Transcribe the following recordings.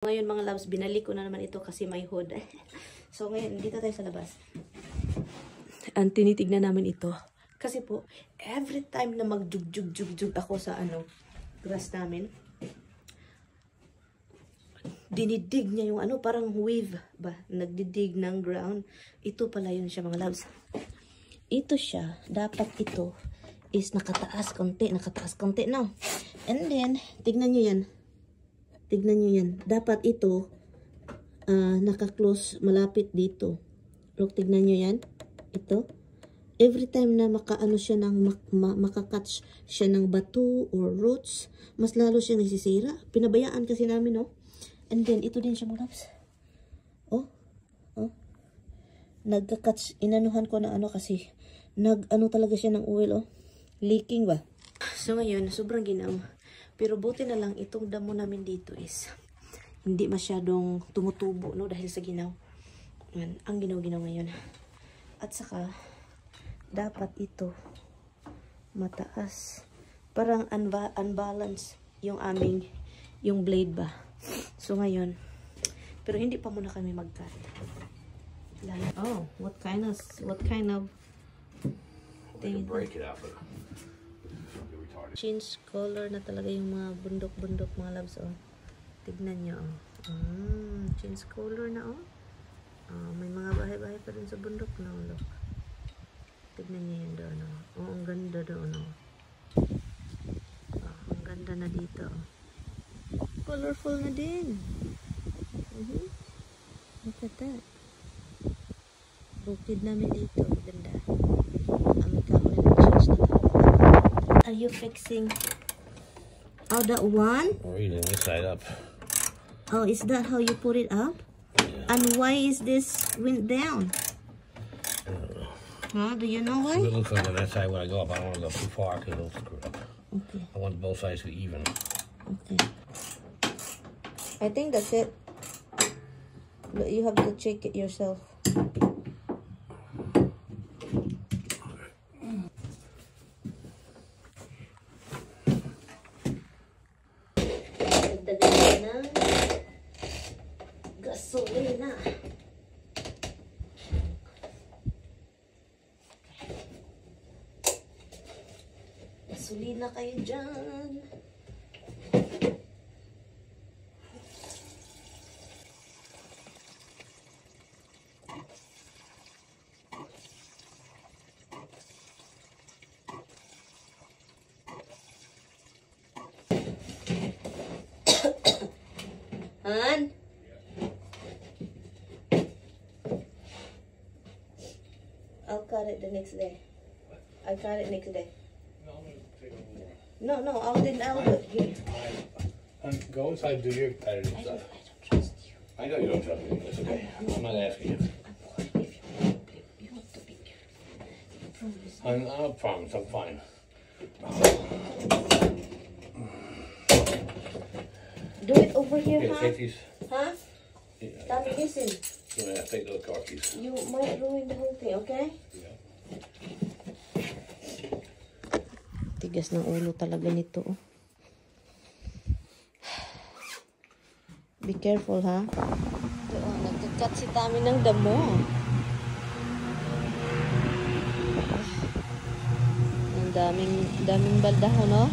Ngayon mga loves, binalik ko na naman ito kasi may hood. So ngayon, dito tayo sa labas. Ang tinitignan namin ito. Kasi po, every time na magjug-jug-jug-jug ako sa grass namin, dinidig niya yung parang wave ba? Nagdidig ng ground. Ito pala yun siya mga loves. Ito siya. Dapat ito is nakataas konti, no? And then, tignan nyo yan. Tignan nyo yan. Dapat ito, naka-close, malapit dito. Look, tignan nyo yan. Ito. Every time na makaano siya ng, makakatch siya ng bato or roots, mas lalo siyang nasisira. Pinabayaan kasi namin, no? And then, ito din siya, mga loves. Oh. Nagka-catch, inanuhan ko na kasi, talaga siya ng oil, oh. Leaking ba? So, ngayon, sobrang ginaw. Pero buti na lang itong damo namin dito is hindi masyadong tumutubo, no, dahil sa ginaw. Yan, ang ginaw-ginaw ngayon. At saka dapat ito mataas. Parang unbalance yung blade ba. So ngayon, pero hindi pa muna kami mag-cut. Oh, what kind of thing? Break it up. Change color na talaga yung mga bundok-bundok mga loves, oh. Tignan nyo, oh. Change color na, oh. May mga bahay-bahay pa rin sa bundok, no, look. Tignan nyo yun doon, oh. Oh, ang ganda doon, oh. Ang ganda na dito, oh. Colorful na din. Look at that. Bukid namin dito, ganda. Are you fixing that one? We're eating this side up. Oh, is that how you put it up? Yeah. And why is this went down? I don't know. Huh? Do you know why? It looks like on that side when I go up, I don't want to go too far because it'll screw it up. Okay. I want both sides to be even. Okay. I think that's it. But you have to check it yourself. Gasolina. Gasolina kayo dyan. Han? I'll cut it the next day. I'll cut it next day. No, I'll do it here. Go inside, do your editing I stuff. don't trust you. I know you don't trust me. It's okay. I'm not asking you. You have to be careful. I promise. I promise. I'm fine. Do it over here, Yeah, huh? take these. Huh? Yeah, Tommy, listen. yeah, take those car keys. You might ruin the whole thing, okay? Yeah. Tigas ng ulo talaga nito, oh. Be careful, ha? Oh, nagkakat si Tommy ng damo. Ang daming baldaho, no?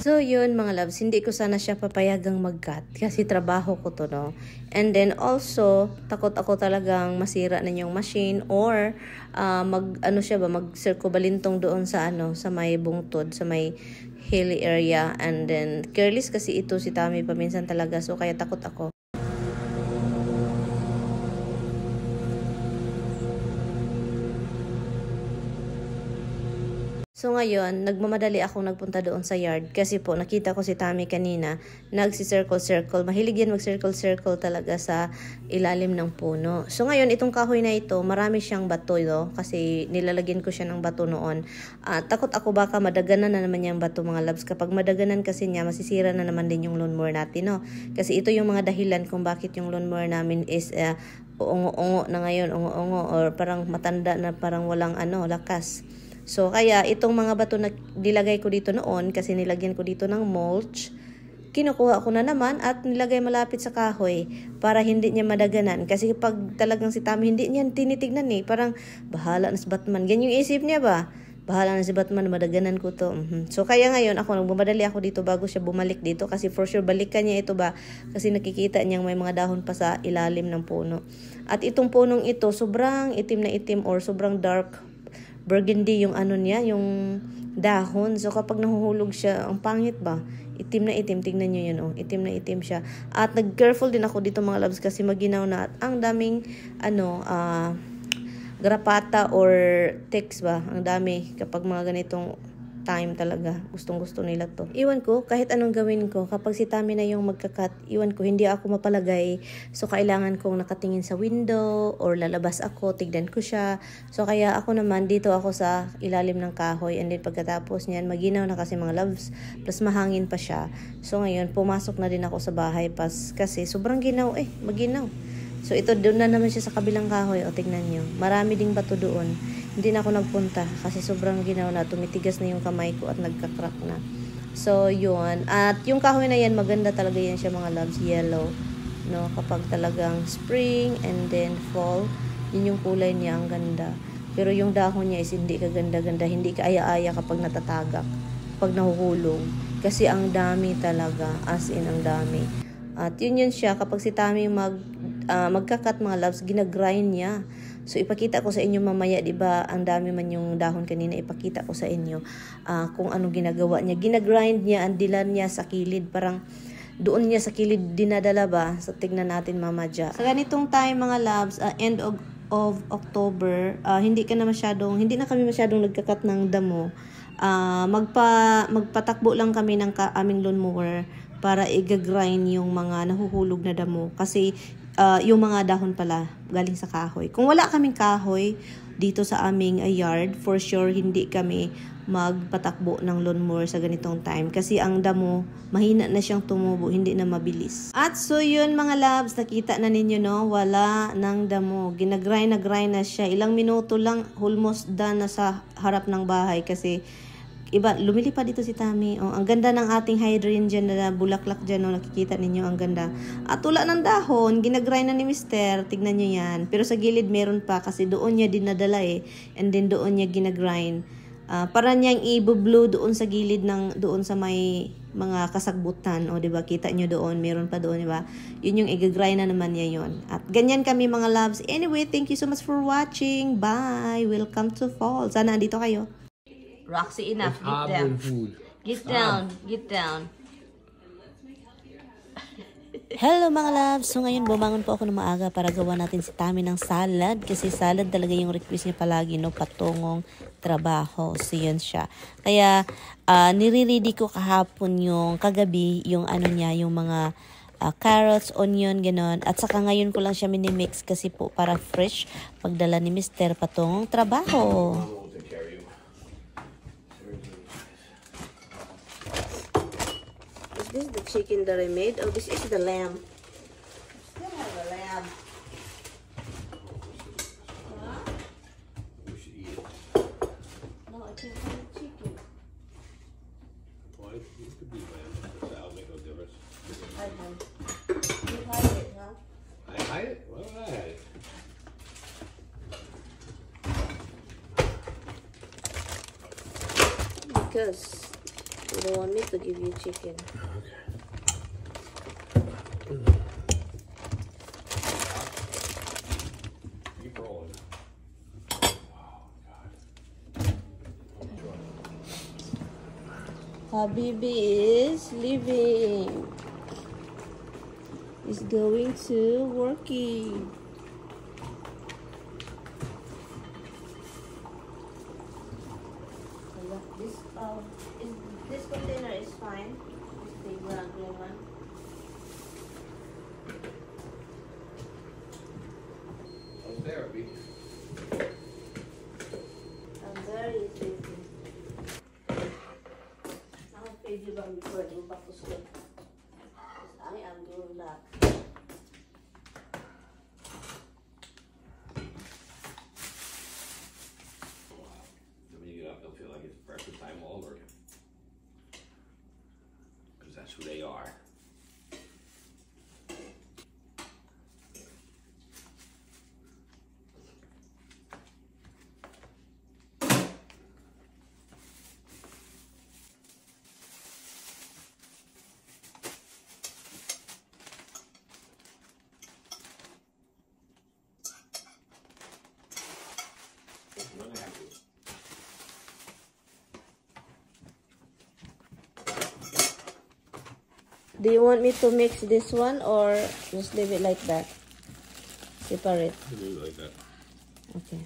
So, yun mga loves, hindi ko sana siya papayagang mag-cut kasi trabaho ko to, no? And then also, takot ako talagang masira na yung machine or mag-circubalintong doon sa sa may bungtod, sa may hilly area. And then, careless kasi ito si Tommy paminsan talaga, so kaya takot ako. So ngayon, nagmamadali akong nagpunta doon sa yard kasi po nakita ko si Tami kanina nagsi-circle-circle. Mahilig yan mag-circle-circle talaga sa ilalim ng puno. So ngayon, itong kahoy na ito, marami siyang bato kasi nilalagyan ko siya ng bato noon. Takot ako baka madaganan na naman yung bato mga loves. Kapag madaganan kasi niya, masisira na naman din yung lawnmower natin. No? Kasi ito yung mga dahilan kung bakit yung lawnmower namin is ungo-ungo na ngayon, ungo-ungo or parang matanda na parang walang lakas. So, kaya itong mga bato na nilagay ko dito noon, kasi nilagyan ko dito ng mulch, kinukuha ko na naman at nilagay malapit sa kahoy para hindi niya madaganan. Kasi pag talagang si Tami, hindi niya tinitignan parang bahala na si Batman. Ganyan yung isip niya ba? Bahala na si Batman, madaganan ko to. So, kaya ngayon ako, nagmamadali ako dito bago siya bumalik dito. Kasi for sure, balikan niya ito ba? Kasi nakikita niyang may mga dahon pa sa ilalim ng puno. At itong punong ito, sobrang itim na itim or sobrang dark burgundy yung niya, yung dahon. So, kapag nahuhulog siya, ang pangit ba? Itim na itim. Tingnan nyo yun, Itim na itim siya. At nag-careful din ako dito mga loves kasi maginaw na. At ang daming, garapata or ticks ba? Ang dami kapag mga ganitong time talaga. Gustong-gusto nila to. Iwan ko, kahit anong gawin ko, kapag si Tami na yung magkakat, iwan ko, hindi ako mapalagay. So, kailangan kong nakatingin sa window or lalabas ako, tignan ko siya. So, kaya ako naman, dito ako sa ilalim ng kahoy. And then, pagkatapos niyan, maginaw na kasi mga loves. Plus, mahangin pa siya. So, ngayon, pumasok na din ako sa bahay kasi sobrang ginaw maginaw. So, ito, doon na naman siya sa kabilang kahoy. O, tignan nyo. Marami ding bato doon. Hindi na ako nagpunta kasi sobrang ginaw na. Tumitigas na yung kamay ko at nagka-crack na. So, yun. At yung kahoy na yan, maganda talaga yan siya mga loves. Yellow. No? Kapag talagang spring and then fall, yun yung kulay niya. Ang ganda. Pero yung dahon niya is hindi ka ganda-ganda. Hindi ka aya-aya kapag natatagak. Kapag nahuhulog. Kasi ang dami talaga. As in, ang dami. At yun siya. Kapag si Tami magkakat mga loves, ginagrind niya. So, ipakita ko sa inyo mamaya, diba, ang dami man yung dahon kanina, ipakita ko sa inyo kung anong ginagawa niya. Ginagrind niya, ang dilan niya sa kilid, parang doon niya sa kilid dinadala ba? So, tignan natin mamadya. Sa ganitong time mga loves, end of October, hindi na kami masyadong nagkakat ng damo. Magpatakbo lang kami ng aming lawnmower para i-grind yung mga nahuhulog na damo. Kasi, yung mga dahon pala galing sa kahoy. Kung wala kaming kahoy dito sa aming yard, for sure hindi kami magpatakbo ng lawnmower sa ganitong time. Kasi ang damo, mahina na siyang tumubo, hindi na mabilis. At so yun mga loves, nakita na ninyo wala ng damo. Ginagrind na siya. Ilang minuto lang, almost done na sa harap ng bahay kasi lumilipad dito si Tami. Ang ganda ng ating hydrangea na bulaklak dyan. Nakikita ninyo, ang ganda. At wala ng dahon, ginagrind na ni Mister. Tignan nyo yan. Pero sa gilid meron pa kasi doon niya dinadala and then doon niya ginagrind. Para niyang i-blue doon sa gilid doon sa may mga kasagbutan. Diba? Kita nyo doon. Meron pa doon, diba? Yun yung i-grind na naman niya yun. At ganyan kami mga loves. Anyway, thank you so much for watching. Bye! Welcome to fall. Sana andito kayo. Roxy, enough. Get down. Food. Get down. Get down. Hello mga loves. So ngayon bumangon po ako ng maaga para gawa natin si Tami ng salad. Kasi salad talaga yung request niya palagi, patungong trabaho. So yun siya. Kaya nire-ready ko kahapon yung kagabi, yung niya, yung mga carrots, onion, ganon. At saka ngayon ko lang siya mini-mix kasi po para fresh pagdala ni Mr. patungong trabaho. Is this the chicken that I made? Oh, this is the lamb. Still have the lamb. Huh? We should eat it. No, I can't have the chicken. Well, it could be lamb. That'll make no difference. I have. You hide it, huh? I hide it? Why would I hide it? Because you don't want me to give you chicken. Keep rolling. Habibi is leaving. He's going to working. Wala. mine. This big ugly one. How's therapy? I'm very busy. I'll feed you before I go back to school. Because I am doing that. When you get up, they'll feel like it's breakfast time all over again. Because that's who they are. Do you want me to mix this one or just leave it like that? Separate. Do it like that. Okay.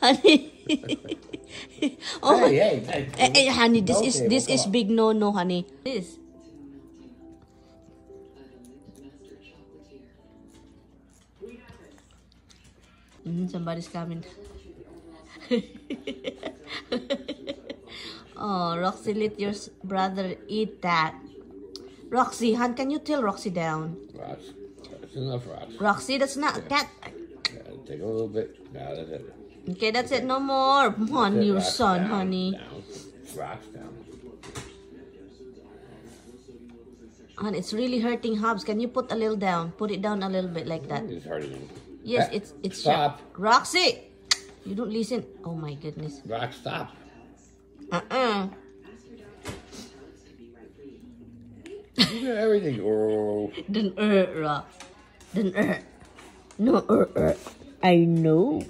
Honey. Oh, Hey, honey, this Okay, is big no, honey. This. Somebody's coming. Oh, Roxy, let your brother eat that. Roxy, hon, can you tell Roxy down? Rox. That's enough, Rox. Roxy, that's not cat. Take a little bit. Now that's it. Okay, that's it. No more. Come on, That's it, your Rox, son, down, honey. Down. Rox down. Hon, it's really hurting Hobbs. Can you put a little down? Put it down a little bit like that. It's hurting him. Yes, Ah, it's stop. sharp. Roxy! You don't listen. Oh my goodness. Rox, stop. You do everything. Oh. Then Rox. Then No, I know.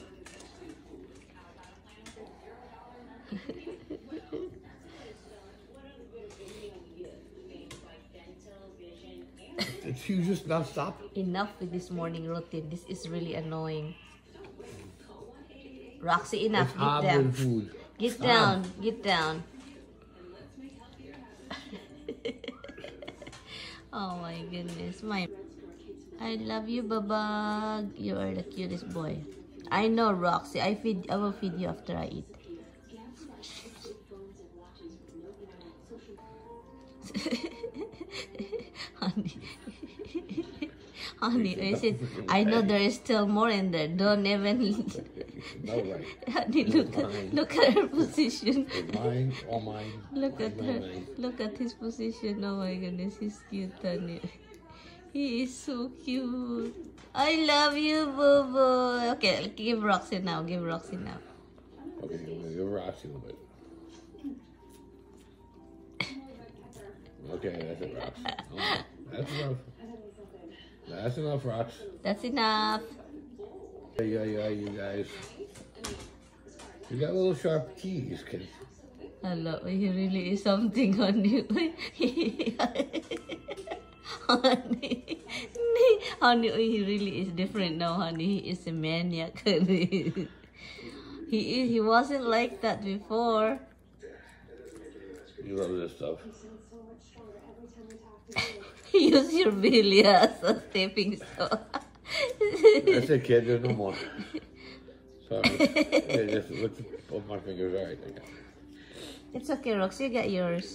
Did you just not stop? Enough with this morning routine. This is really annoying. Roxy, enough. It's Get hot down. with food. Get Stop. down. Get down. Oh my goodness. I love you, Babag. You are the cutest boy. I know, Roxy. I will feed you after I eat. Honey. Honey, I know there is still more in there. Don't even. No way. Honey, look at her position. Mine, all mine. Look at Mine, her. mine. Look at his position. Oh my goodness, he's cute, honey. He is so cute. I love you, boo boo. Okay, give Roxy now. Give Roxy now. Okay, give Rox a little bit. Okay, that's it, Rox. Oh, that's enough. That's enough, Rox. That's enough. Yeah, you guys. You got little sharp teeth, kid. Hello, he really is something on you. Honey, honey, he really is different now, honey. He is a maniac. He wasn't like that before. You love this stuff. Use your belly as a stepping stone. That's it, kid. There's no more. Sorry. Yeah, just look at both my fingers. All right, I got it. It's okay, Rox. You got yours.